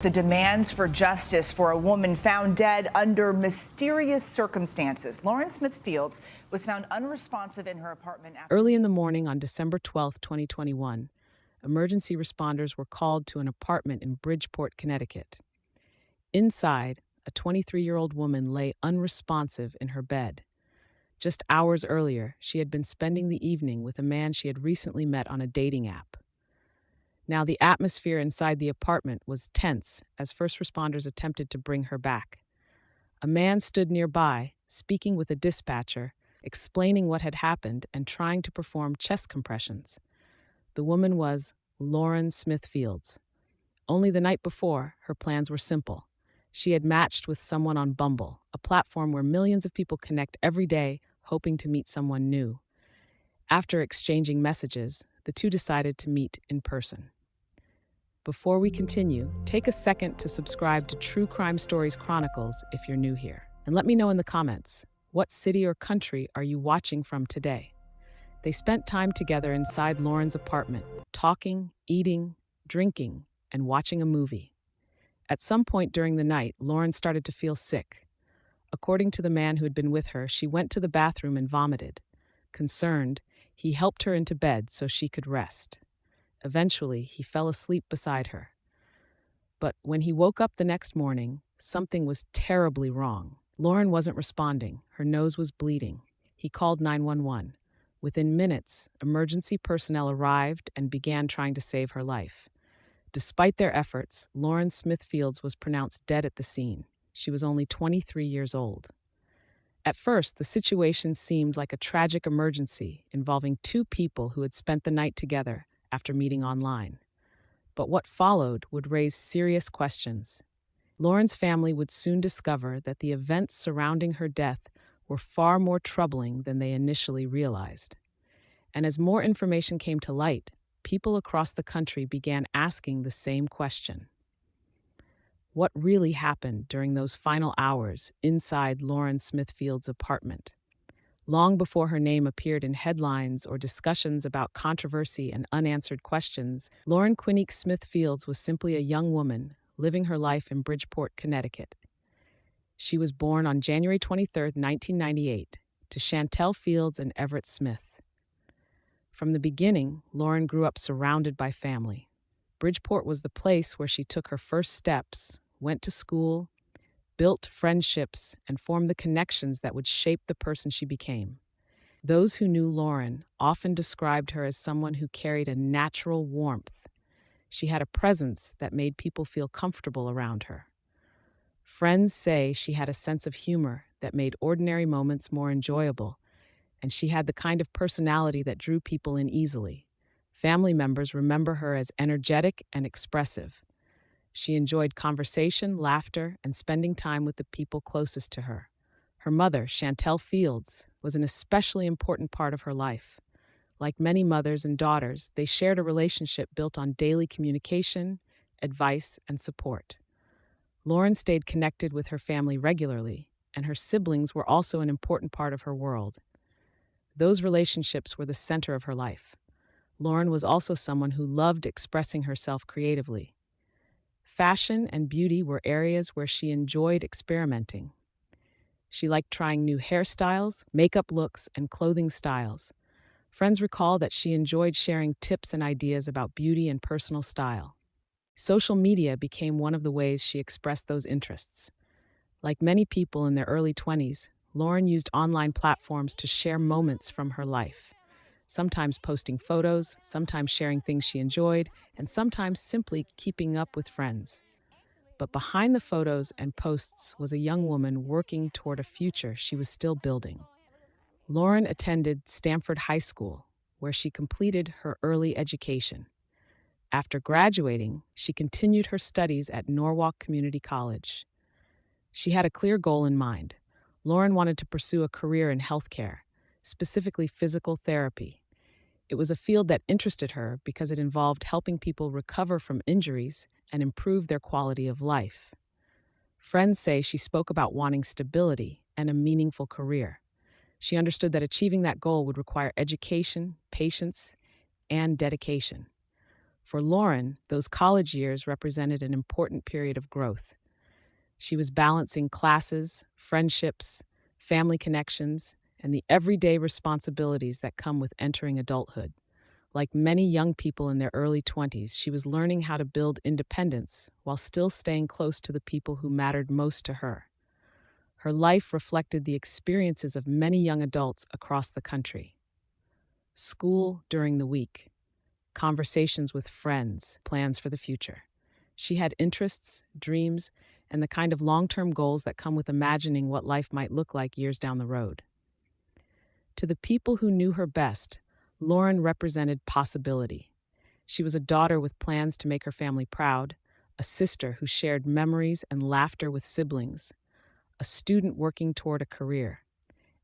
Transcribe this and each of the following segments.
The demands for justice for a woman found dead under mysterious circumstances. Lauren Smith Fields was found unresponsive in her apartment after. Early in the morning on December 12, 2021, emergency responders were called to an apartment in Bridgeport, Connecticut. Inside, a 23-year-old woman lay unresponsive in her bed. Just hours earlier, she had been spending the evening with a man she had recently met on a dating app. Now, the atmosphere inside the apartment was tense as first responders attempted to bring her back. A man stood nearby, speaking with a dispatcher, explaining what had happened and trying to perform chest compressions. The woman was Lauren Smith Fields. Only the night before, her plans were simple. She had matched with someone on Bumble, a platform where millions of people connect every day, hoping to meet someone new. After exchanging messages, the two decided to meet in person. Before we continue, take a second to subscribe to True Crime Stories Chronicles if you're new here. And let me know in the comments, what city or country are you watching from today? They spent time together inside Lauren's apartment, talking, eating, drinking, and watching a movie. At some point during the night, Lauren started to feel sick. According to the man who had been with her, she went to the bathroom and vomited. Concerned, he helped her into bed so she could rest. Eventually, he fell asleep beside her. But when he woke up the next morning, something was terribly wrong. Lauren wasn't responding. Her nose was bleeding. He called 911. Within minutes, emergency personnel arrived and began trying to save her life. Despite their efforts, Lauren Smith Fields was pronounced dead at the scene. She was only 23 years old. At first, the situation seemed like a tragic emergency involving two people who had spent the night together after meeting online. But what followed would raise serious questions. Lauren's family would soon discover that the events surrounding her death were far more troubling than they initially realized. And as more information came to light, people across the country began asking the same question. What really happened during those final hours inside Lauren Smith Fields' apartment? Long before her name appeared in headlines or discussions about controversy and unanswered questions, Lauren Quinique Smith Fields was simply a young woman living her life in Bridgeport, Connecticut. She was born on January 23, 1998, to Chantel Fields and Everett Smith. From the beginning, Lauren grew up surrounded by family. Bridgeport was the place where she took her first steps, went to school, built friendships, and formed the connections that would shape the person she became. Those who knew Lauren often described her as someone who carried a natural warmth. She had a presence that made people feel comfortable around her. Friends say she had a sense of humor that made ordinary moments more enjoyable, and she had the kind of personality that drew people in easily. Family members remember her as energetic and expressive. She enjoyed conversation, laughter, and spending time with the people closest to her. Her mother, Chantel Fields, was an especially important part of her life. Like many mothers and daughters, they shared a relationship built on daily communication, advice, and support. Lauren stayed connected with her family regularly, and her siblings were also an important part of her world. Those relationships were the center of her life. Lauren was also someone who loved expressing herself creatively. Fashion and beauty were areas where she enjoyed experimenting. She liked trying new hairstyles, makeup looks, and clothing styles. Friends recall that she enjoyed sharing tips and ideas about beauty and personal style. Social media became one of the ways she expressed those interests. Like many people in their early 20s, Lauren used online platforms to share moments from her life, sometimes posting photos, sometimes sharing things she enjoyed, and sometimes simply keeping up with friends. But behind the photos and posts was a young woman working toward a future she was still building. Lauren attended Stanford High School, where she completed her early education. After graduating, she continued her studies at Norwalk Community College. She had a clear goal in mind. Lauren wanted to pursue a career in healthcare, specifically physical therapy. It was a field that interested her because it involved helping people recover from injuries and improve their quality of life. Friends say she spoke about wanting stability and a meaningful career. She understood that achieving that goal would require education, patience, and dedication. For Lauren, those college years represented an important period of growth. She was balancing classes, friendships, family connections, and the everyday responsibilities that come with entering adulthood. Like many young people in their early 20s, she was learning how to build independence while still staying close to the people who mattered most to her. Her life reflected the experiences of many young adults across the country. School during the week, conversations with friends, plans for the future. She had interests, dreams, and the kind of long term goals that come with imagining what life might look like years down the road. To the people who knew her best, Lauren represented possibility. She was a daughter with plans to make her family proud, a sister who shared memories and laughter with siblings, a student working toward a career.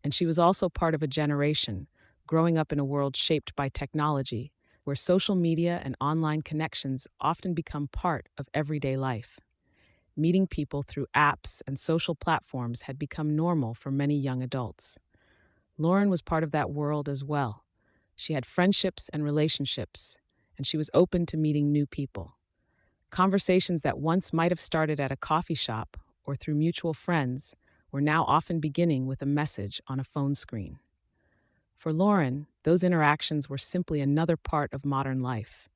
And she was also part of a generation growing up in a world shaped by technology, where social media and online connections often become part of everyday life. Meeting people through apps and social platforms had become normal for many young adults. Lauren was part of that world as well. She had friendships and relationships, and she was open to meeting new people. Conversations that once might have started at a coffee shop or through mutual friends were now often beginning with a message on a phone screen. For Lauren, those interactions were simply another part of modern life.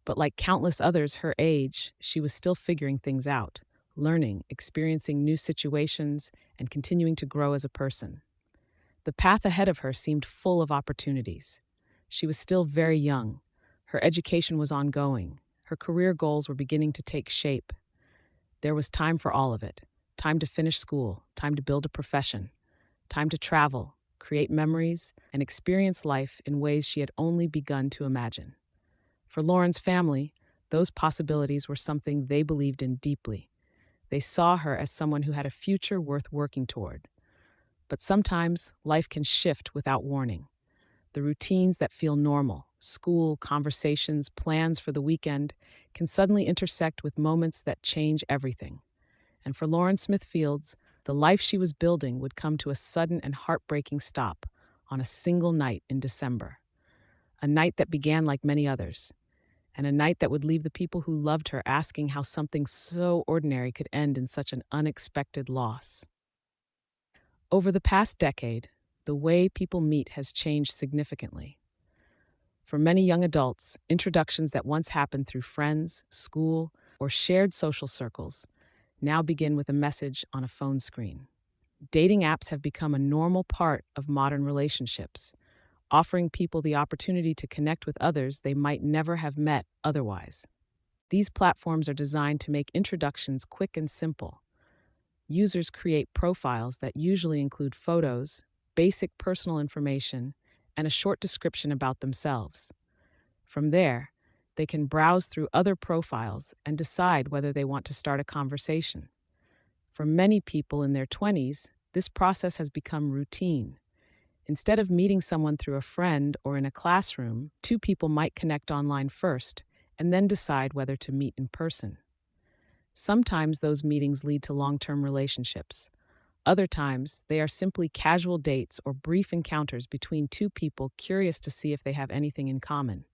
But like countless others her age, she was still figuring things out, learning, experiencing new situations, and continuing to grow as a person. The path ahead of her seemed full of opportunities. She was still very young. Her education was ongoing. Her career goals were beginning to take shape. There was time for all of it. Time to finish school, time to build a profession, time to travel, create memories, and experience life in ways she had only begun to imagine. For Lauren's family, those possibilities were something they believed in deeply. They saw her as someone who had a future worth working toward. But sometimes life can shift without warning. The routines that feel normal, school, conversations, plans for the weekend, can suddenly intersect with moments that change everything. And for Lauren Smith Fields, the life she was building would come to a sudden and heartbreaking stop on a single night in December. A night that began like many others, and a night that would leave the people who loved her asking how something so ordinary could end in such an unexpected loss. Over the past decade, the way people meet has changed significantly. For many young adults, introductions that once happened through friends, school, or shared social circles now begin with a message on a phone screen. Dating apps have become a normal part of modern relationships, offering people the opportunity to connect with others they might never have met otherwise. These platforms are designed to make introductions quick and simple. Users create profiles that usually include photos, basic personal information, and a short description about themselves. From there, they can browse through other profiles and decide whether they want to start a conversation. For many people in their 20s, this process has become routine. Instead of meeting someone through a friend or in a classroom, two people might connect online first and then decide whether to meet in person. Sometimes those meetings lead to long-term relationships. Other times, they are simply casual dates or brief encounters between two people curious to see if they have anything in common.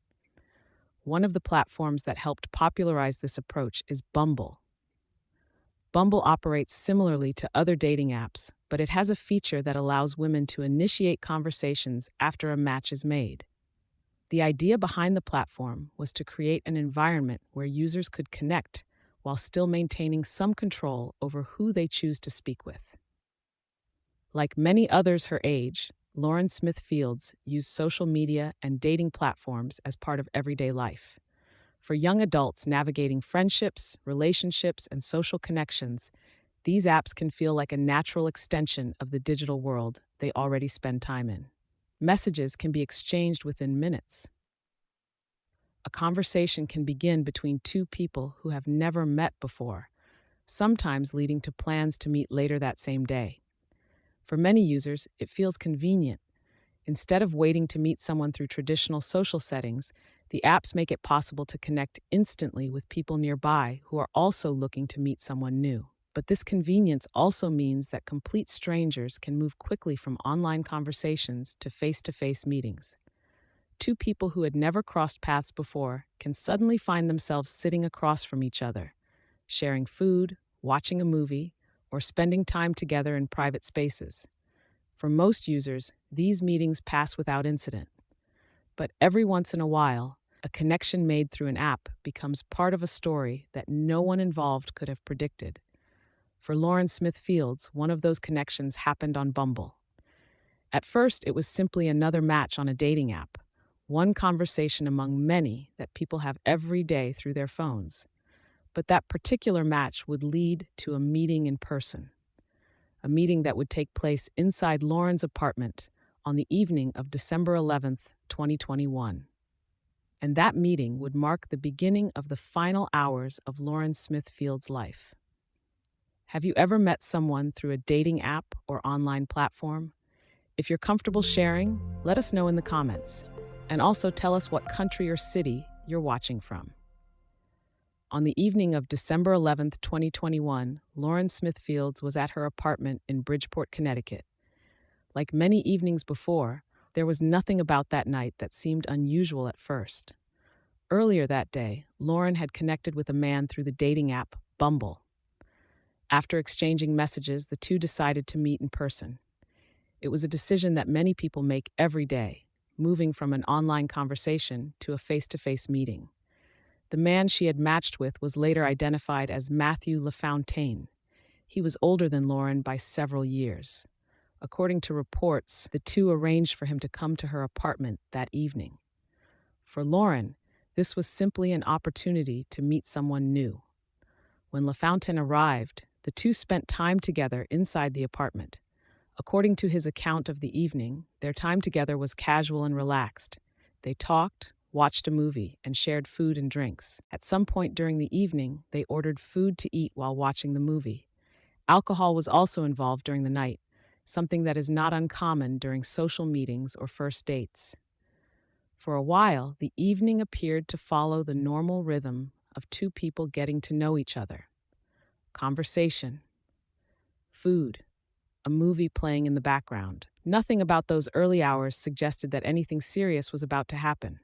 One of the platforms that helped popularize this approach is Bumble. Bumble operates similarly to other dating apps, but it has a feature that allows women to initiate conversations after a match is made. The idea behind the platform was to create an environment where users could connect while still maintaining some control over who they choose to speak with. Like many others her age, Lauren Smith Fields used social media and dating platforms as part of everyday life. For young adults navigating friendships, relationships, and social connections, these apps can feel like a natural extension of the digital world they already spend time in. Messages can be exchanged within minutes. A conversation can begin between two people who have never met before, sometimes leading to plans to meet later that same day. For many users, it feels convenient. Instead of waiting to meet someone through traditional social settings, the apps make it possible to connect instantly with people nearby who are also looking to meet someone new. But this convenience also means that complete strangers can move quickly from online conversations to face meetings. Two people who had never crossed paths before can suddenly find themselves sitting across from each other, sharing food, watching a movie, or spending time together in private spaces. For most users, these meetings pass without incident. But every once in a while, a connection made through an app becomes part of a story that no one involved could have predicted. For Lauren Smith Fields, one of those connections happened on Bumble. At first, it was simply another match on a dating app, one conversation among many that people have every day through their phones. But that particular match would lead to a meeting in person, a meeting that would take place inside Lauren's apartment on the evening of December 11th, 2021. And that meeting would mark the beginning of the final hours of Lauren Smith Fields' life. Have you ever met someone through a dating app or online platform? If you're comfortable sharing, let us know in the comments. And also tell us what country or city you're watching from. On the evening of December 11th, 2021, Lauren Smith Fields was at her apartment in Bridgeport, Connecticut. Like many evenings before, there was nothing about that night that seemed unusual at first. Earlier that day, Lauren had connected with a man through the dating app Bumble. After exchanging messages, the two decided to meet in person. It was a decision that many people make every day, moving from an online conversation to a face-to-face meeting. The man she had matched with was later identified as Matthew LaFontaine. He was older than Lauren by several years. According to reports, the two arranged for him to come to her apartment that evening. For Lauren, this was simply an opportunity to meet someone new. When LaFontaine arrived, the two spent time together inside the apartment. According to his account of the evening, their time together was casual and relaxed. They talked, watched a movie, and shared food and drinks. At some point during the evening, they ordered food to eat while watching the movie. Alcohol was also involved during the night, something that is not uncommon during social meetings or first dates. For a while, the evening appeared to follow the normal rhythm of two people getting to know each other. Conversation, food, a movie playing in the background. Nothing about those early hours suggested that anything serious was about to happen.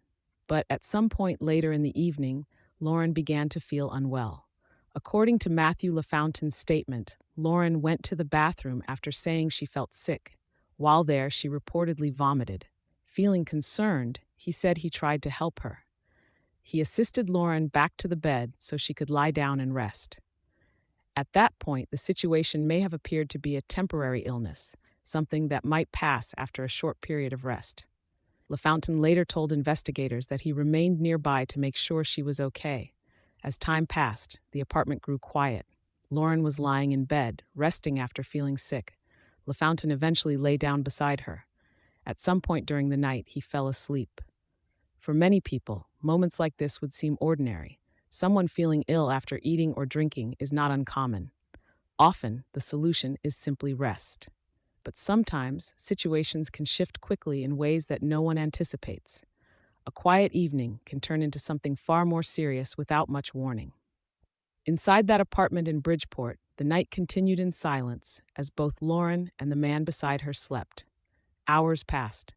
But at some point later in the evening, Lauren began to feel unwell. According to Matthew LaFontaine's statement, Lauren went to the bathroom after saying she felt sick. While there, she reportedly vomited. Feeling concerned, he said he tried to help her. He assisted Lauren back to the bed so she could lie down and rest. At that point, the situation may have appeared to be a temporary illness, something that might pass after a short period of rest. LaFontaine later told investigators that he remained nearby to make sure she was okay. As time passed, the apartment grew quiet. Lauren was lying in bed, resting after feeling sick. LaFontaine eventually lay down beside her. At some point during the night, he fell asleep. For many people, moments like this would seem ordinary. Someone feeling ill after eating or drinking is not uncommon. Often, the solution is simply rest. But sometimes, situations can shift quickly in ways that no one anticipates. A quiet evening can turn into something far more serious without much warning. Inside that apartment in Bridgeport, the night continued in silence as both Lauren and the man beside her slept. Hours passed,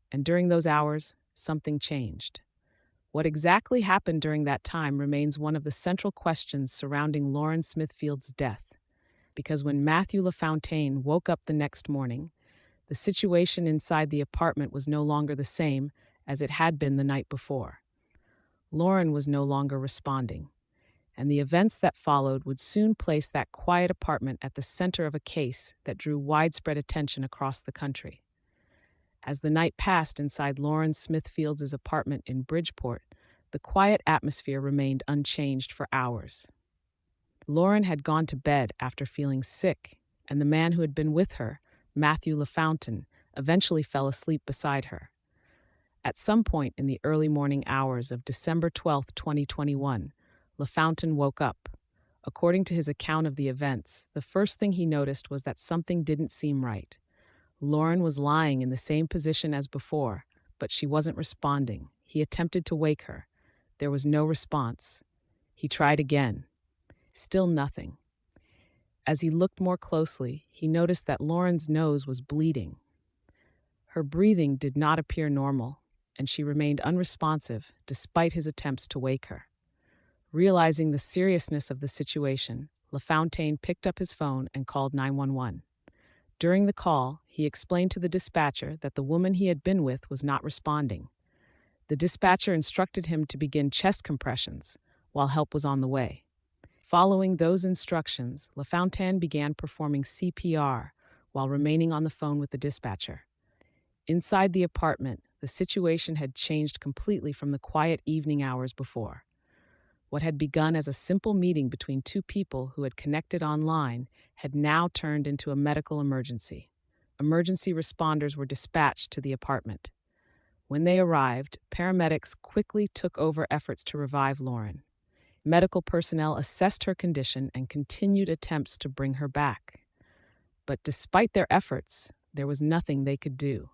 and during those hours, something changed. What exactly happened during that time remains one of the central questions surrounding Lauren Smith Fields' death. Because when Matthew LaFontaine woke up the next morning, the situation inside the apartment was no longer the same as it had been the night before. Lauren was no longer responding, and the events that followed would soon place that quiet apartment at the center of a case that drew widespread attention across the country. As the night passed inside Lauren Smith Fields' apartment in Bridgeport, the quiet atmosphere remained unchanged for hours. Lauren had gone to bed after feeling sick, and the man who had been with her, Matthew LaFontaine, eventually fell asleep beside her. At some point in the early morning hours of December 12th, 2021, LaFontaine woke up. According to his account of the events, the first thing he noticed was that something didn't seem right. Lauren was lying in the same position as before, but she wasn't responding. He attempted to wake her. There was no response. He tried again. Still nothing. As he looked more closely, he noticed that Lauren's nose was bleeding. Her breathing did not appear normal, and she remained unresponsive despite his attempts to wake her. Realizing the seriousness of the situation, LaFontaine picked up his phone and called 911. During the call, he explained to the dispatcher that the woman he had been with was not responding. The dispatcher instructed him to begin chest compressions while help was on the way. Following those instructions, LaFontaine began performing CPR while remaining on the phone with the dispatcher. Inside the apartment, the situation had changed completely from the quiet evening hours before. What had begun as a simple meeting between two people who had connected online had now turned into a medical emergency. Emergency responders were dispatched to the apartment. When they arrived, paramedics quickly took over efforts to revive Lauren. Medical personnel assessed her condition and continued attempts to bring her back. But despite their efforts, there was nothing they could do.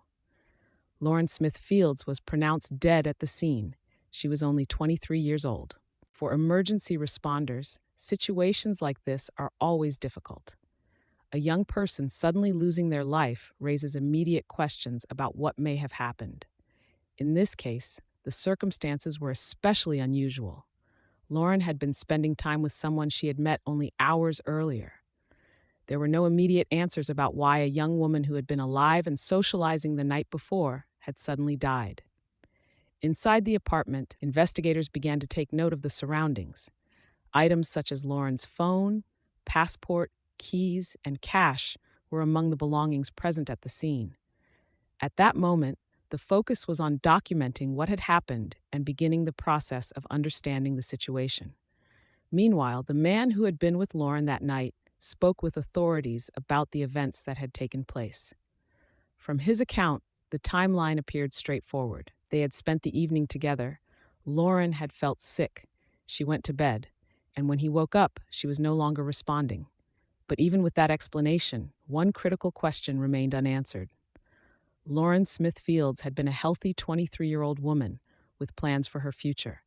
Lauren Smith Fields was pronounced dead at the scene. She was only 23 years old. For emergency responders, situations like this are always difficult. A young person suddenly losing their life raises immediate questions about what may have happened. In this case, the circumstances were especially unusual. Lauren had been spending time with someone she had met only hours earlier. There were no immediate answers about why a young woman who had been alive and socializing the night before had suddenly died. Inside the apartment, investigators began to take note of the surroundings. Items such as Lauren's phone, passport, keys, and cash were among the belongings present at the scene. At that moment, the focus was on documenting what had happened and beginning the process of understanding the situation. Meanwhile, the man who had been with Lauren that night spoke with authorities about the events that had taken place. From his account, the timeline appeared straightforward. They had spent the evening together. Lauren had felt sick. She went to bed, and when he woke up, she was no longer responding. But even with that explanation, one critical question remained unanswered. Lauren Smith Fields had been a healthy 23-year-old woman with plans for her future.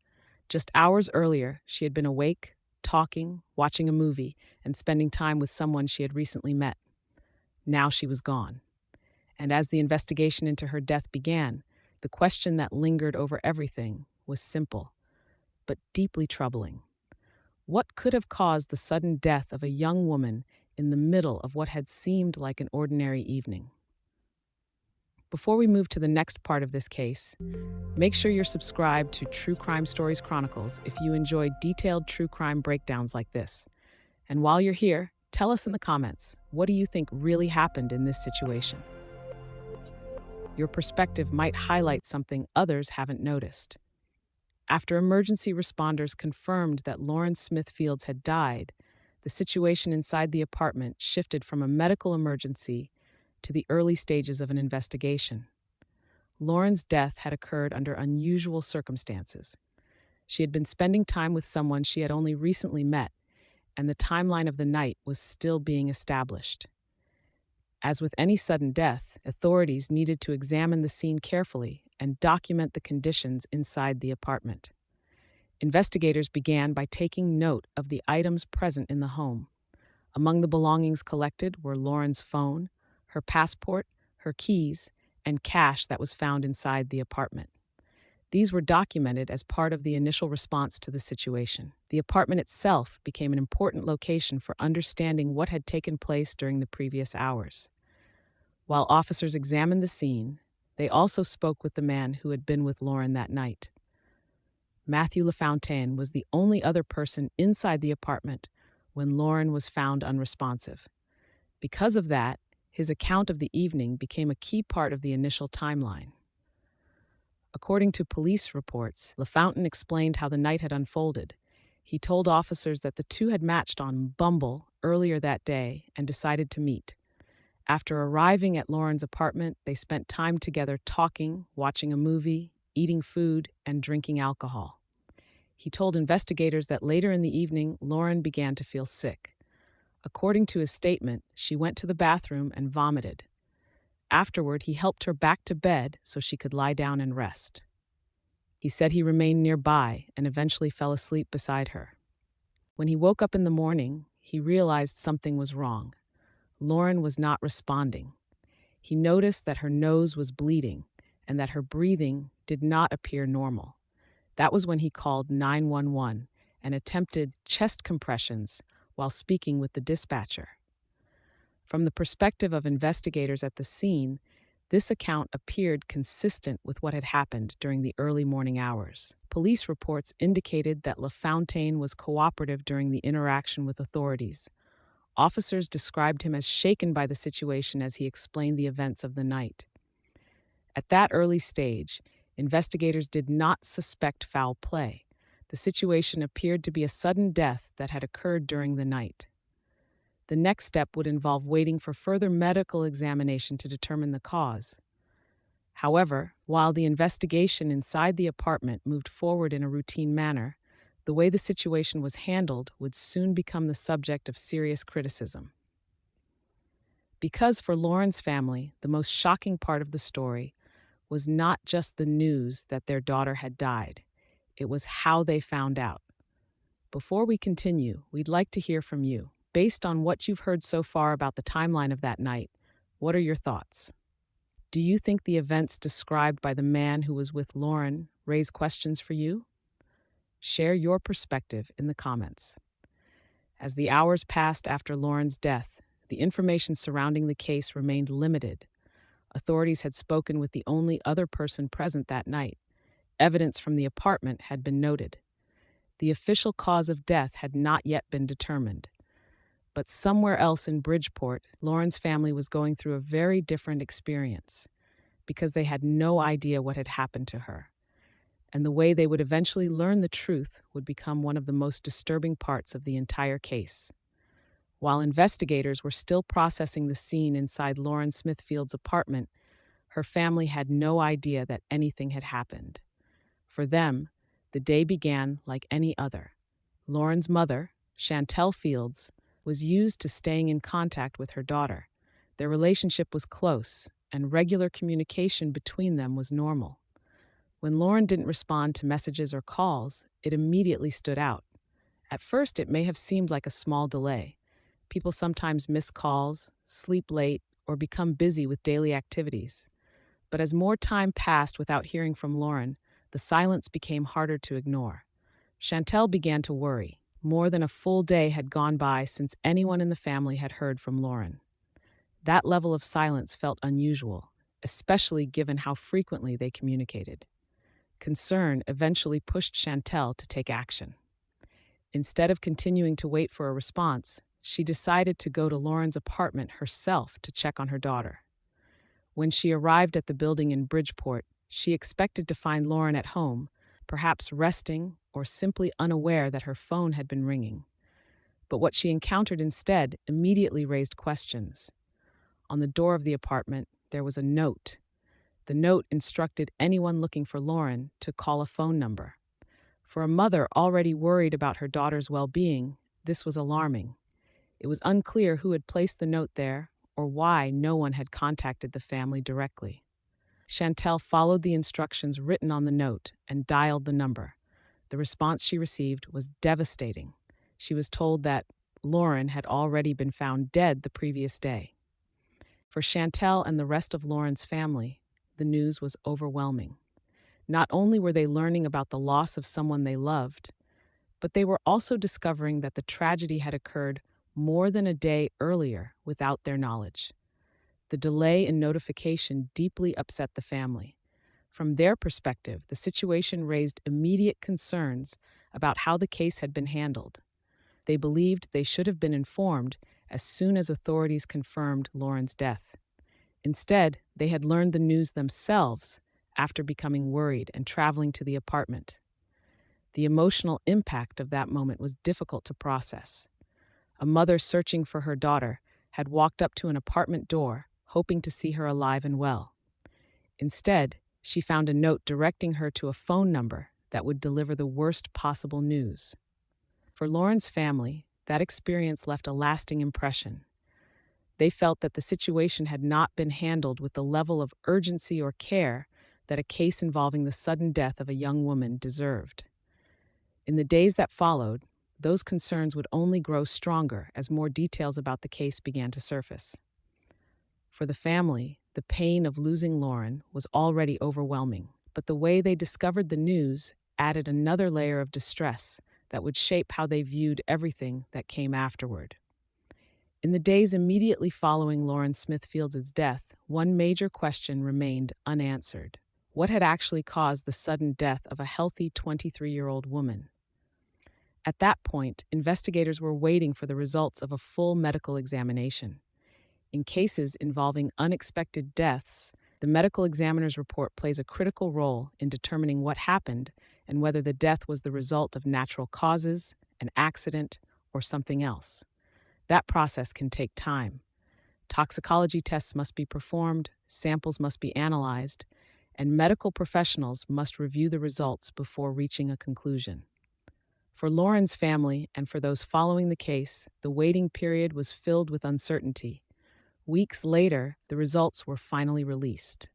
Just hours earlier, she had been awake, talking, watching a movie, and spending time with someone she had recently met. Now she was gone. And as the investigation into her death began, the question that lingered over everything was simple, but deeply troubling. What could have caused the sudden death of a young woman in the middle of what had seemed like an ordinary evening? Before we move to the next part of this case, make sure you're subscribed to True Crime Stories Chronicles if you enjoy detailed true crime breakdowns like this. And while you're here, tell us in the comments, what do you think really happened in this situation? Your perspective might highlight something others haven't noticed. After emergency responders confirmed that Lauren Smith Fields had died, the situation inside the apartment shifted from a medical emergency to the early stages of an investigation. Lauren's death had occurred under unusual circumstances. She had been spending time with someone she had only recently met, and the timeline of the night was still being established. As with any sudden death, authorities needed to examine the scene carefully and document the conditions inside the apartment. Investigators began by taking note of the items present in the home. Among the belongings collected were Lauren's phone, her passport, her keys, and cash that was found inside the apartment. These were documented as part of the initial response to the situation. The apartment itself became an important location for understanding what had taken place during the previous hours. While officers examined the scene, they also spoke with the man who had been with Lauren that night. Matthew LaFontaine was the only other person inside the apartment when Lauren was found unresponsive. Because of that, his account of the evening became a key part of the initial timeline. According to police reports, LaFontaine explained how the night had unfolded. He told officers that the two had matched on Bumble earlier that day and decided to meet. After arriving at Lauren's apartment, they spent time together talking, watching a movie, eating food, and drinking alcohol. He told investigators that later in the evening, Lauren began to feel sick. According to his statement, she went to the bathroom and vomited. Afterward, he helped her back to bed so she could lie down and rest. He said he remained nearby and eventually fell asleep beside her. When he woke up in the morning, he realized something was wrong. Lauren was not responding. He noticed that her nose was bleeding, and that her breathing did not appear normal. That was when he called 911 and attempted chest compressions while speaking with the dispatcher. From the perspective of investigators at the scene, this account appeared consistent with what had happened during the early morning hours. Police reports indicated that LaFontaine was cooperative during the interaction with authorities. Officers described him as shaken by the situation as he explained the events of the night. At that early stage, investigators did not suspect foul play. The situation appeared to be a sudden death that had occurred during the night. The next step would involve waiting for further medical examination to determine the cause. However, while the investigation inside the apartment moved forward in a routine manner, the way the situation was handled would soon become the subject of serious criticism. Because for Lauren's family, the most shocking part of the story was not just the news that their daughter had died, it was how they found out. Before we continue, we'd like to hear from you. Based on what you've heard so far about the timeline of that night, what are your thoughts? Do you think the events described by the man who was with Lauren raise questions for you? Share your perspective in the comments. As the hours passed after Lauren's death, the information surrounding the case remained limited. Authorities had spoken with the only other person present that night. Evidence from the apartment had been noted. The official cause of death had not yet been determined. But somewhere else in Bridgeport, Lauren's family was going through a very different experience because they had no idea what had happened to her. And the way they would eventually learn the truth would become one of the most disturbing parts of the entire case. While investigators were still processing the scene inside Lauren Smithfield's apartment, her family had no idea that anything had happened. For them, the day began like any other. Lauren's mother, Chantel Fields, was used to staying in contact with her daughter. Their relationship was close, and regular communication between them was normal. When Lauren didn't respond to messages or calls, it immediately stood out. At first, it may have seemed like a small delay. People sometimes miss calls, sleep late, or become busy with daily activities. But as more time passed without hearing from Lauren, the silence became harder to ignore. Chantel began to worry. More than a full day had gone by since anyone in the family had heard from Lauren. That level of silence felt unusual, especially given how frequently they communicated. Concern eventually pushed Chantel to take action. Instead of continuing to wait for a response, she decided to go to Lauren's apartment herself to check on her daughter. When she arrived at the building in Bridgeport, she expected to find Lauren at home, perhaps resting or simply unaware that her phone had been ringing. But what she encountered instead immediately raised questions. On the door of the apartment, there was a note. The note instructed anyone looking for Lauren to call a phone number. For a mother already worried about her daughter's well-being, this was alarming. It was unclear who had placed the note there or why no one had contacted the family directly. Chantel followed the instructions written on the note and dialed the number. The response she received was devastating. She was told that Lauren had already been found dead the previous day. For Chantel and the rest of Lauren's family, the news was overwhelming. Not only were they learning about the loss of someone they loved, but they were also discovering that the tragedy had occurred more than a day earlier without their knowledge. The delay in notification deeply upset the family. From their perspective, the situation raised immediate concerns about how the case had been handled. They believed they should have been informed as soon as authorities confirmed Lauren's death. Instead, they had learned the news themselves after becoming worried and traveling to the apartment. The emotional impact of that moment was difficult to process. A mother searching for her daughter had walked up to an apartment door, hoping to see her alive and well. Instead, she found a note directing her to a phone number that would deliver the worst possible news. For Lauren's family, that experience left a lasting impression. They felt that the situation had not been handled with the level of urgency or care that a case involving the sudden death of a young woman deserved. In the days that followed, those concerns would only grow stronger as more details about the case began to surface. For the family, The pain of losing Lauren was already overwhelming, but the way they discovered the news added another layer of distress that would shape how they viewed everything that came afterward. In the days immediately following Lauren Smithfield's death, one major question remained unanswered. What had actually caused the sudden death of a healthy 23-year-old woman? At that point, investigators were waiting for the results of a full medical examination. In cases involving unexpected deaths, the medical examiner's report plays a critical role in determining what happened and whether the death was the result of natural causes, an accident, or something else. That process can take time. Toxicology tests must be performed, samples must be analyzed, and medical professionals must review the results before reaching a conclusion. For Lauren's family and for those following the case, the waiting period was filled with uncertainty. Weeks later, the results were finally released.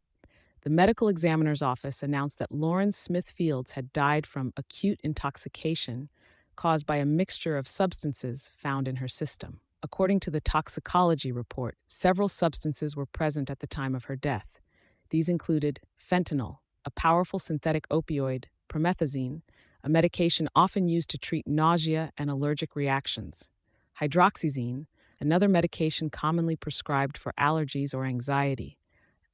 The medical examiner's office announced that Lauren Smithfields had died from acute intoxication caused by a mixture of substances found in her system. According to the toxicology report, several substances were present at the time of her death. These included fentanyl, a powerful synthetic opioid, promethazine, a medication often used to treat nausea and allergic reactions, hydroxyzine, another medication commonly prescribed for allergies or anxiety,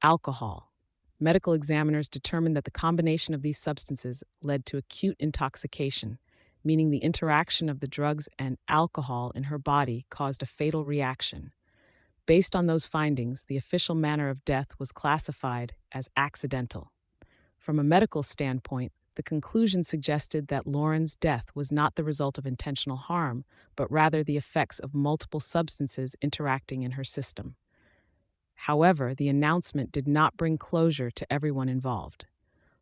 alcohol. Medical examiners determined that the combination of these substances led to acute intoxication, meaning the interaction of the drugs and alcohol in her body caused a fatal reaction. Based on those findings, the official manner of death was classified as accidental. From a medical standpoint, the conclusion suggested that Lauren's death was not the result of intentional harm, but rather the effects of multiple substances interacting in her system. However, the announcement did not bring closure to everyone involved.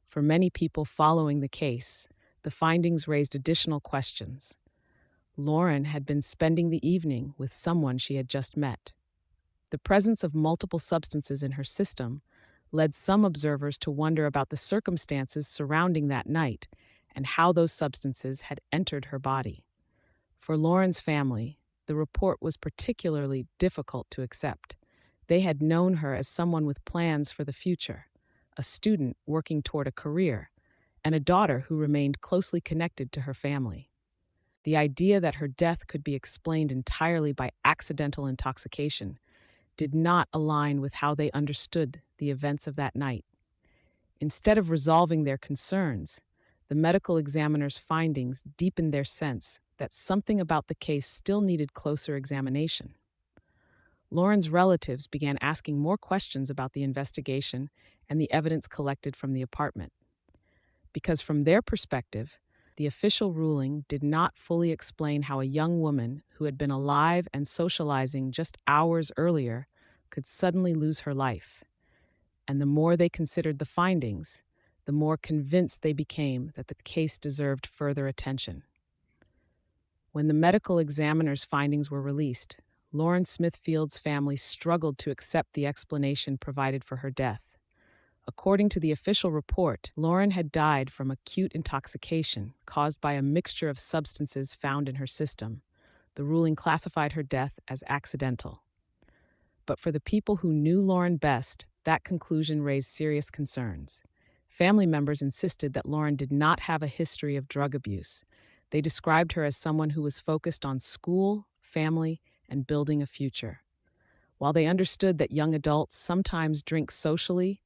For many people following the case, the findings raised additional questions. Lauren had been spending the evening with someone she had just met. The presence of multiple substances in her system led some observers to wonder about the circumstances surrounding that night and how those substances had entered her body. For Lauren's family, the report was particularly difficult to accept. They had known her as someone with plans for the future, a student working toward a career, and a daughter who remained closely connected to her family. The idea that her death could be explained entirely by accidental intoxication did not align with how they understood the events of that night. Instead of resolving their concerns, the medical examiner's findings deepened their sense that something about the case still needed closer examination. Lauren's relatives began asking more questions about the investigation and the evidence collected from the apartment. Because from their perspective, the official ruling did not fully explain how a young woman who had been alive and socializing just hours earlier could suddenly lose her life. And the more they considered the findings, the more convinced they became that the case deserved further attention. When the medical examiner's findings were released, Lauren Smithfield's family struggled to accept the explanation provided for her death. According to the official report, Lauren had died from acute intoxication caused by a mixture of substances found in her system. The ruling classified her death as accidental. But for the people who knew Lauren best, that conclusion raised serious concerns. Family members insisted that Lauren did not have a history of drug abuse. They described her as someone who was focused on school, family, and building a future. While they understood that young adults sometimes drink socially,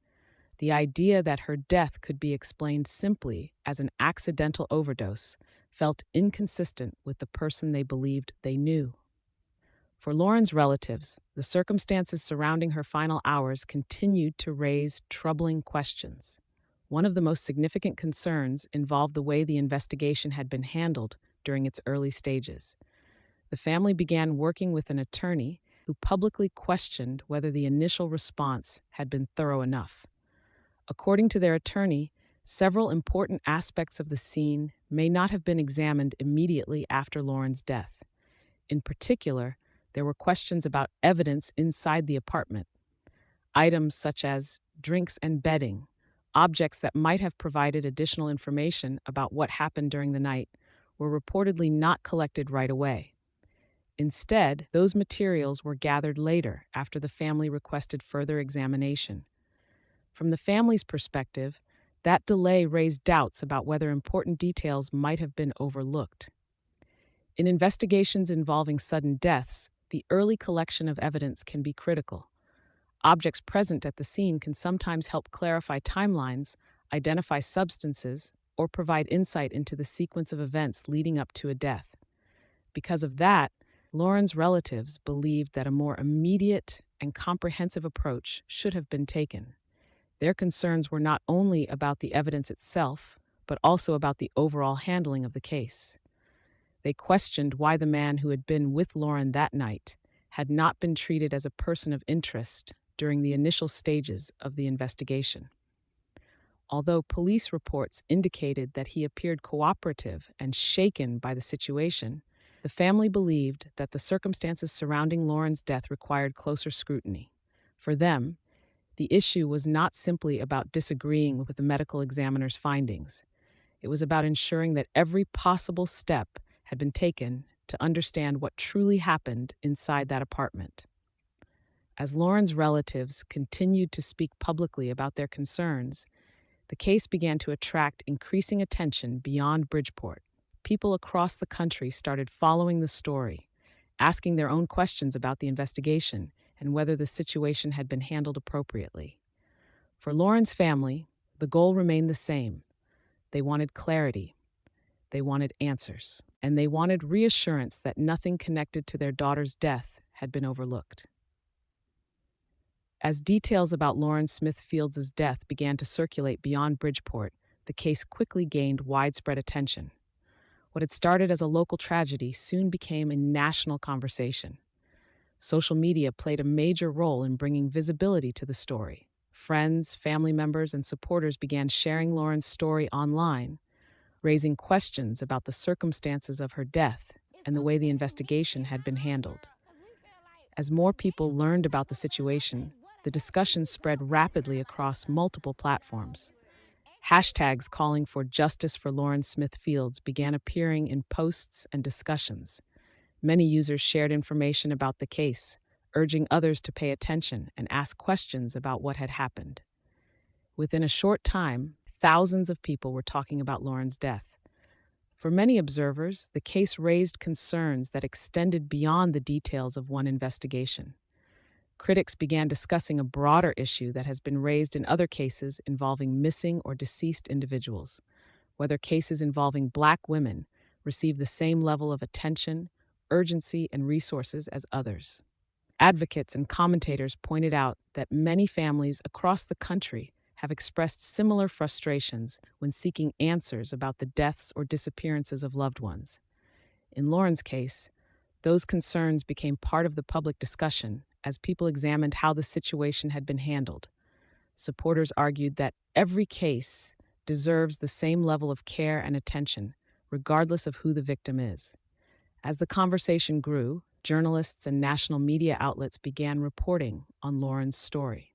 the idea that her death could be explained simply as an accidental overdose felt inconsistent with the person they believed they knew. For Lauren's relatives, the circumstances surrounding her final hours continued to raise troubling questions. One of the most significant concerns involved the way the investigation had been handled during its early stages. The family began working with an attorney who publicly questioned whether the initial response had been thorough enough. According to their attorney, several important aspects of the scene may not have been examined immediately after Lauren's death. In particular, there were questions about evidence inside the apartment. Items such as drinks and bedding, objects that might have provided additional information about what happened during the night, were reportedly not collected right away. Instead, those materials were gathered later after the family requested further examination. From the family's perspective, that delay raised doubts about whether important details might have been overlooked. In investigations involving sudden deaths, the early collection of evidence can be critical. Objects present at the scene can sometimes help clarify timelines, identify substances, or provide insight into the sequence of events leading up to a death. Because of that, Lauren's relatives believed that a more immediate and comprehensive approach should have been taken. Their concerns were not only about the evidence itself, but also about the overall handling of the case. They questioned why the man who had been with Lauren that night had not been treated as a person of interest during the initial stages of the investigation. Although police reports indicated that he appeared cooperative and shaken by the situation, the family believed that the circumstances surrounding Lauren's death required closer scrutiny. For them, the issue was not simply about disagreeing with the medical examiner's findings. It was about ensuring that every possible step had been taken to understand what truly happened inside that apartment. As Lauren's relatives continued to speak publicly about their concerns, the case began to attract increasing attention beyond Bridgeport. People across the country started following the story, asking their own questions about the investigation and whether the situation had been handled appropriately. For Lauren's family, the goal remained the same. They wanted clarity, they wanted answers, and they wanted reassurance that nothing connected to their daughter's death had been overlooked. As details about Lauren Smith Fields' death began to circulate beyond Bridgeport, the case quickly gained widespread attention. What had started as a local tragedy soon became a national conversation. Social media played a major role in bringing visibility to the story. Friends, family members, and supporters began sharing Lauren's story online, raising questions about the circumstances of her death and the way the investigation had been handled. As more people learned about the situation, the discussion spread rapidly across multiple platforms. Hashtags calling for justice for Lauren Smith Fields began appearing in posts and discussions. Many users shared information about the case, urging others to pay attention and ask questions about what had happened. Within a short time, thousands of people were talking about Lauren's death. For many observers, the case raised concerns that extended beyond the details of one investigation. Critics began discussing a broader issue that has been raised in other cases involving missing or deceased individuals, whether cases involving Black women receive the same level of attention, urgency, and resources as others. Advocates and commentators pointed out that many families across the country have expressed similar frustrations when seeking answers about the deaths or disappearances of loved ones. In Lauren's case, those concerns became part of the public discussion as people examined how the situation had been handled. Supporters argued that every case deserves the same level of care and attention, regardless of who the victim is. As the conversation grew, journalists and national media outlets began reporting on Lauren's story.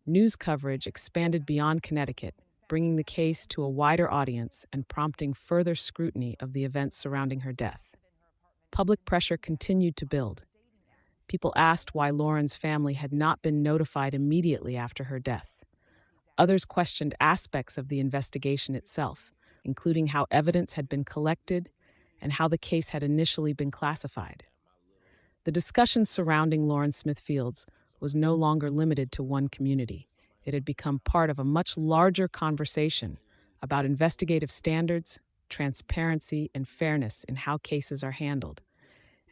News coverage expanded beyond Connecticut, bringing the case to a wider audience and prompting further scrutiny of the events surrounding her death. Public pressure continued to build. People asked why Lauren's family had not been notified immediately after her death. Others questioned aspects of the investigation itself, including how evidence had been collected and how the case had initially been classified. The discussion surrounding Lauren Smith Fields was no longer limited to one community. It had become part of a much larger conversation about investigative standards, transparency, and fairness in how cases are handled.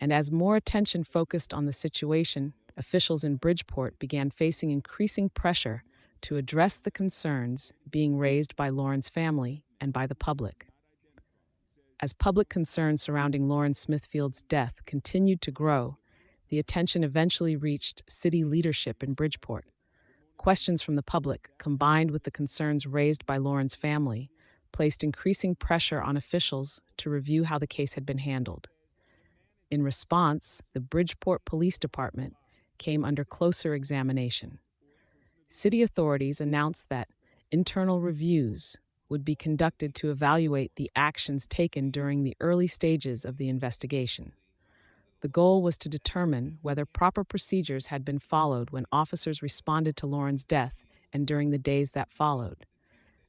And as more attention focused on the situation, officials in Bridgeport began facing increasing pressure to address the concerns being raised by Lauren's family and by the public. As public concerns surrounding Lauren Smith Fields' death continued to grow, the attention eventually reached city leadership in Bridgeport. Questions from the public, combined with the concerns raised by Lauren's family, placed increasing pressure on officials to review how the case had been handled. In response, the Bridgeport Police Department came under closer examination. City authorities announced that internal reviews would be conducted to evaluate the actions taken during the early stages of the investigation. The goal was to determine whether proper procedures had been followed when officers responded to Lauren's death and during the days that followed.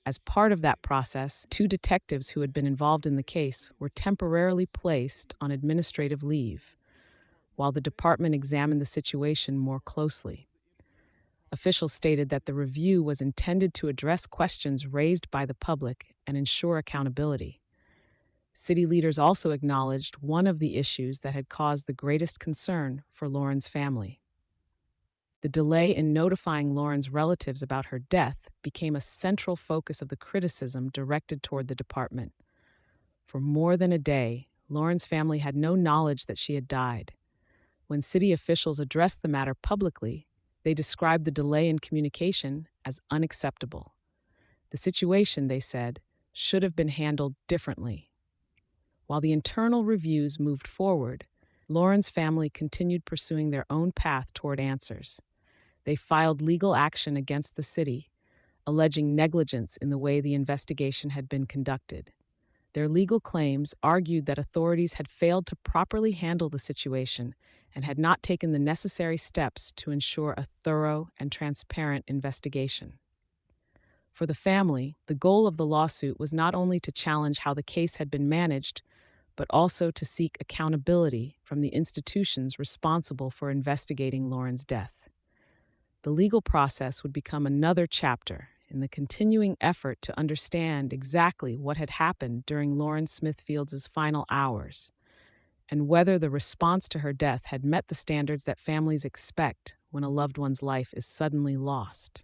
As part of that process, two detectives who had been involved in the case were temporarily placed on administrative leave, while the department examined the situation more closely. Officials stated that the review was intended to address questions raised by the public and ensure accountability. City leaders also acknowledged one of the issues that had caused the greatest concern for Lauren's family. The delay in notifying Lauren's relatives about her death became a central focus of the criticism directed toward the department. For more than a day, Lauren's family had no knowledge that she had died. When city officials addressed the matter publicly, they described the delay in communication as unacceptable. The situation, they said, should have been handled differently. While the internal reviews moved forward, Lauren's family continued pursuing their own path toward answers. They filed legal action against the city, alleging negligence in the way the investigation had been conducted. Their legal claims argued that authorities had failed to properly handle the situation and had not taken the necessary steps to ensure a thorough and transparent investigation. For the family, the goal of the lawsuit was not only to challenge how the case had been managed, but also to seek accountability from the institutions responsible for investigating Lauren's death. The legal process would become another chapter in the continuing effort to understand exactly what had happened during Lauren Smithfield's final hours, and whether the response to her death had met the standards that families expect when a loved one's life is suddenly lost.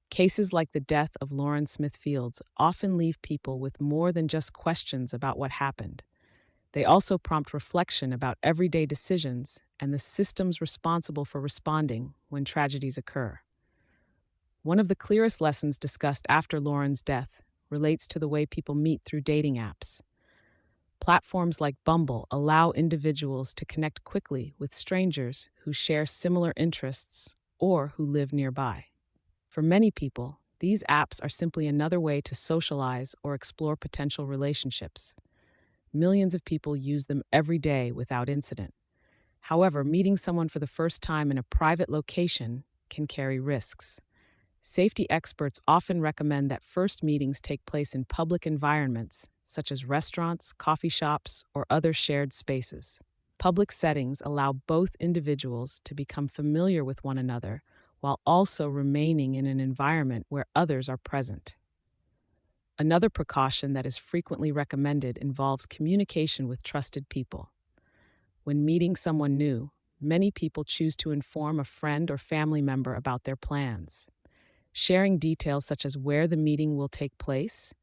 Cases like the death of Lauren Smithfields often leave people with more than just questions about what happened. They also prompt reflection about everyday decisions and the systems responsible for responding when tragedies occur. One of the clearest lessons discussed after Lauren's death relates to the way people meet through dating apps. Platforms like Bumble allow individuals to connect quickly with strangers who share similar interests or who live nearby. For many people, these apps are simply another way to socialize or explore potential relationships. Millions of people use them every day without incident. However, meeting someone for the first time in a private location can carry risks. Safety experts often recommend that first meetings take place in public environments, such as restaurants, coffee shops, or other shared spaces. Public settings allow both individuals to become familiar with one another while also remaining in an environment where others are present. Another precaution that is frequently recommended involves communication with trusted people. When meeting someone new, many people choose to inform a friend or family member about their plans. Sharing details such as where the meeting will take place,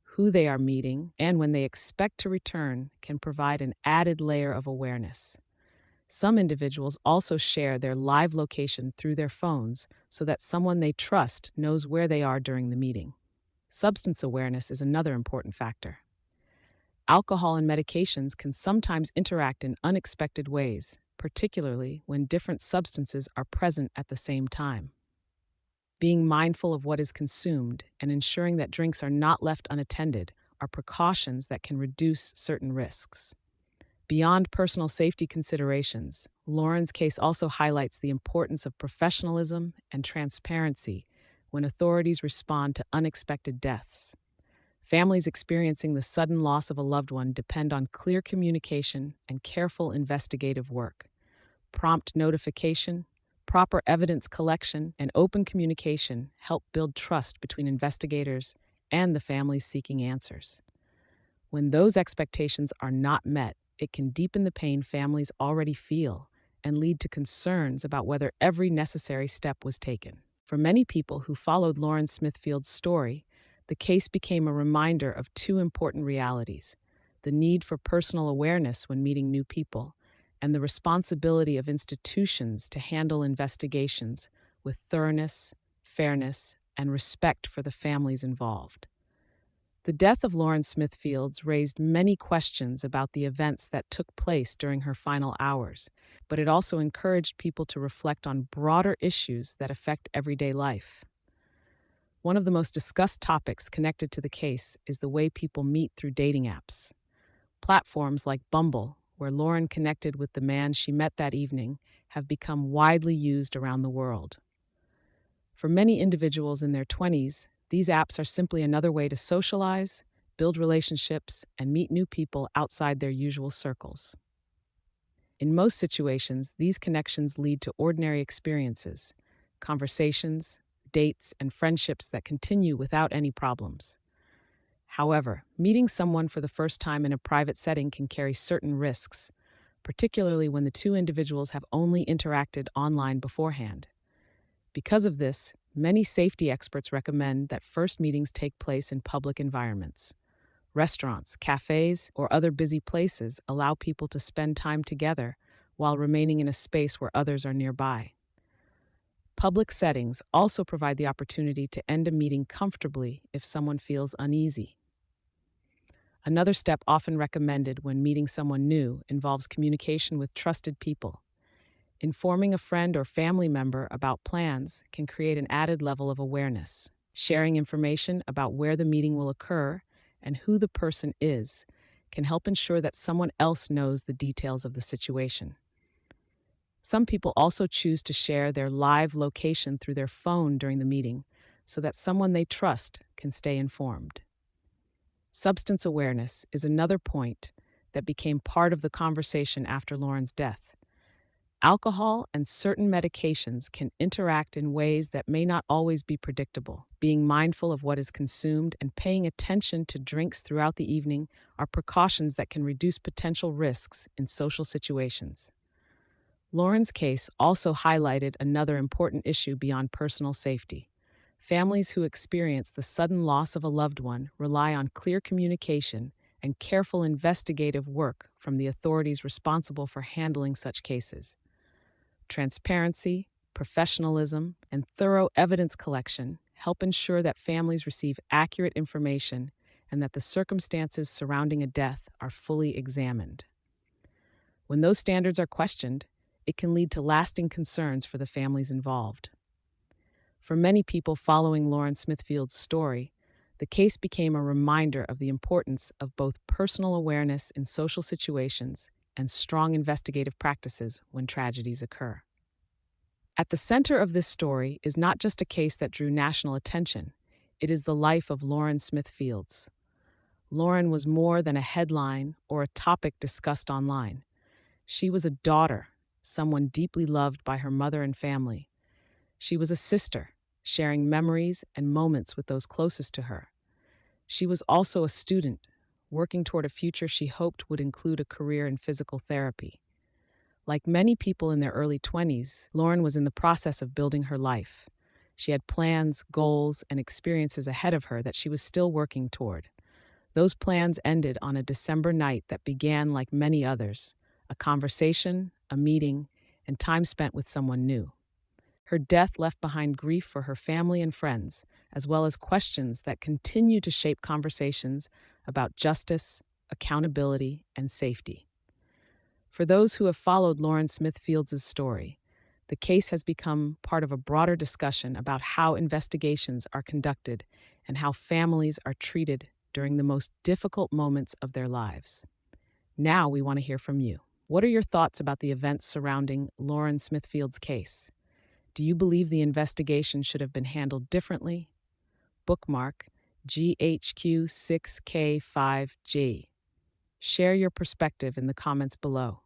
who they are meeting, and when they expect to return can provide an added layer of awareness. Some individuals also share their live location through their phones so that someone they trust knows where they are during the meeting. Substance awareness is another important factor. Alcohol and medications can sometimes interact in unexpected ways, particularly when different substances are present at the same time. Being mindful of what is consumed and ensuring that drinks are not left unattended are precautions that can reduce certain risks. Beyond personal safety considerations, Lauren's case also highlights the importance of professionalism and transparency when authorities respond to unexpected deaths. Families experiencing the sudden loss of a loved one depend on clear communication and careful investigative work. Prompt notification, proper evidence collection, and open communication help build trust between investigators and the families seeking answers. When those expectations are not met, it can deepen the pain families already feel and lead to concerns about whether every necessary step was taken. For many people who followed Lauren Smithfield's story, the case became a reminder of two important realities: the need for personal awareness when meeting new people, and the responsibility of institutions to handle investigations with thoroughness, fairness, and respect for the families involved. The death of Lauren Smithfields raised many questions about the events that took place during her final hours, but it also encouraged people to reflect on broader issues that affect everyday life. One of the most discussed topics connected to the case is the way people meet through dating apps. Platforms like Bumble, where Lauren connected with the man she met that evening have become widely used around the world. For many individuals in their 20s, these apps are simply another way to socialize, build relationships, and meet new people outside their usual circles. In most situations, these connections lead to ordinary experiences, conversations, dates, and friendships that continue without any problems. However, meeting someone for the first time in a private setting can carry certain risks, particularly when the two individuals have only interacted online beforehand. Because of this, many safety experts recommend that first meetings take place in public environments. Restaurants, cafes, or other busy places allow people to spend time together while remaining in a space where others are nearby. Public settings also provide the opportunity to end a meeting comfortably if someone feels uneasy. Another step often recommended when meeting someone new involves communication with trusted people. Informing a friend or family member about plans can create an added level of awareness. Sharing information about where the meeting will occur and who the person is can help ensure that someone else knows the details of the situation. Some people also choose to share their live location through their phone during the meeting so that someone they trust can stay informed. Substance awareness is another point that became part of the conversation after Lauren's death. Alcohol and certain medications can interact in ways that may not always be predictable. Being mindful of what is consumed and paying attention to drinks throughout the evening are precautions that can reduce potential risks in social situations. Lauren's case also highlighted another important issue beyond personal safety. Families who experience the sudden loss of a loved one rely on clear communication and careful investigative work from the authorities responsible for handling such cases. Transparency, professionalism, and thorough evidence collection help ensure that families receive accurate information and that the circumstances surrounding a death are fully examined. When those standards are questioned, it can lead to lasting concerns for the families involved. For many people following Lauren Smithfield's story, the case became a reminder of the importance of both personal awareness in social situations and strong investigative practices when tragedies occur. At the center of this story is not just a case that drew national attention, it is the life of Lauren Smithfields. Lauren was more than a headline or a topic discussed online. She was a daughter, someone deeply loved by her mother and family. She was a sister, sharing memories and moments with those closest to her. She was also a student, working toward a future she hoped would include a career in physical therapy. Like many people in their early 20s, Lauren was in the process of building her life. She had plans, goals, and experiences ahead of her that she was still working toward. Those plans ended on a December night that began like many others, a conversation, a meeting, and time spent with someone new. Her death left behind grief for her family and friends, as well as questions that continue to shape conversations about justice, accountability, and safety. For those who have followed Lauren Smithfield's story, the case has become part of a broader discussion about how investigations are conducted and how families are treated during the most difficult moments of their lives. Now we want to hear from you. What are your thoughts about the events surrounding Lauren Smithfield's case? Do you believe the investigation should have been handled differently? Bookmark GHQ6K5G. Share your perspective in the comments below.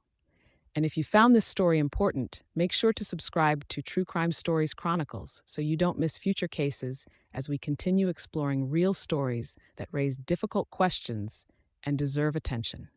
And if you found this story important, make sure to subscribe to True Crime Stories Chronicles so you don't miss future cases as we continue exploring real stories that raise difficult questions and deserve attention.